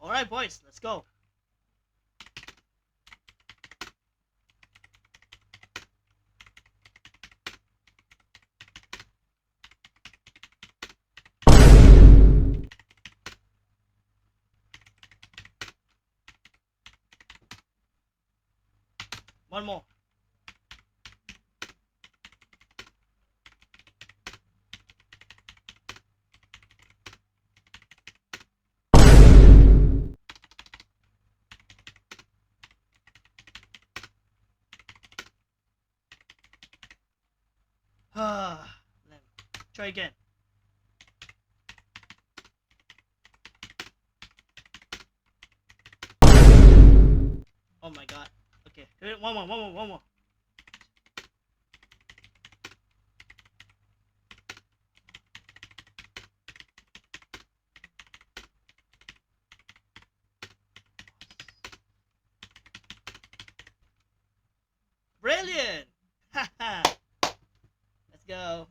Alright, boys, let's go. One more. Try again. Oh my god. Okay, one more. Brilliant! Haha. Let's go.